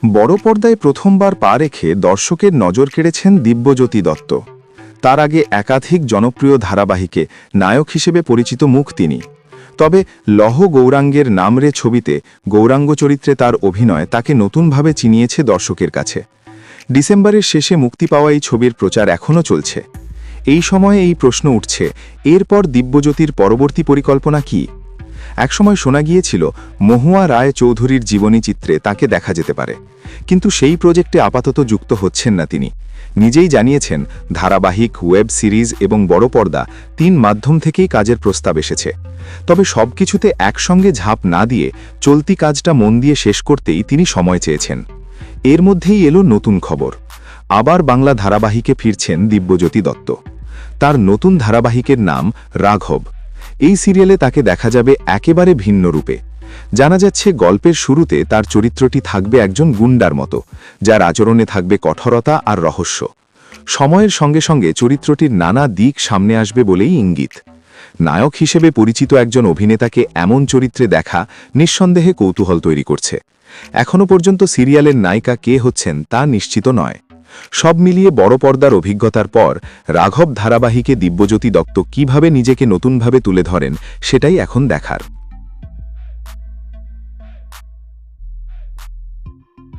বড় পর্দায় প্রথমবার পা রেখে দর্শকের নজর কেড়েছেন দিব্যজ্যোতি দত্ত। তার আগে একাধিক জনপ্রিয় ধারাবাহিকে নায়ক হিসেবে পরিচিত মুখ তিনি। তবে লহ গৌরাঙ্গের নাম রে ছবিতে গৌরাঙ্গ চরিত্রে তার অভিনয় তাকে নতুনভাবে চিনিয়েছে দর্শকের কাছে। ডিসেম্বরের শেষে মুক্তি পাওয়া এই ছবির প্রচার এখনও চলছে। এই সময়ে এই প্রশ্ন উঠছে, এরপর দিব্যজ্যোতির পরবর্তী পরিকল্পনা কী? একসময় শোনা গিয়েছিল মহুয়া রায় চৌধুরীর জীবনী চিত্রে তাকে দেখা যেতে পারে, কিন্তু সেই প্রজেক্টে আপাতত যুক্ত হচ্ছেন না তিনি। নিজেই জানিয়েছেন ধারাবাহিক, ওয়েব সিরিজ এবং বড় পর্দা ৩ মাধ্যম থেকেই কাজের প্রস্তাব এসেছে। তবে সবকিছুতে একসঙ্গে ঝাঁপ না দিয়ে চলতি কাজটা মন দিয়ে শেষ করতেই তিনি সময় চেয়েছেন। এর মধ্যেই এলো নতুন খবর, আবার বাংলা ধারাবাহিকে ফিরছেন দিব্যজ্যোতি দত্ত। তার নতুন ধারাবাহিকের নাম রাঘব। এই সিরিয়ালে তাকে দেখা যাবে একেবারে ভিন্ন রূপে। জানা যাচ্ছে গল্পের শুরুতে তার চরিত্রটি থাকবে একজন গুন্ডার মতো, যার আচরণে থাকবে কঠোরতা আর রহস্য। সময়ের সঙ্গে সঙ্গে চরিত্রটির নানা দিক সামনে আসবে বলেই ইঙ্গিত। নায়ক হিসেবে পরিচিত একজন অভিনেতাকে এমন চরিত্রে দেখা নিঃসন্দেহে কৌতূহল তৈরি করছে। এখনও পর্যন্ত সিরিয়ালের নায়িকা কে হচ্ছেন তা নিশ্চিত নয়। সব মিলিয়ে বড় পর্দার অভিজ্ঞতার পর রাঘব ধারাবাহিকে দিব্যজ্যোতি দত্ত কিভাবে নিজেকে নতুনভাবে তুলে ধরেন সেটাই এখন দেখার।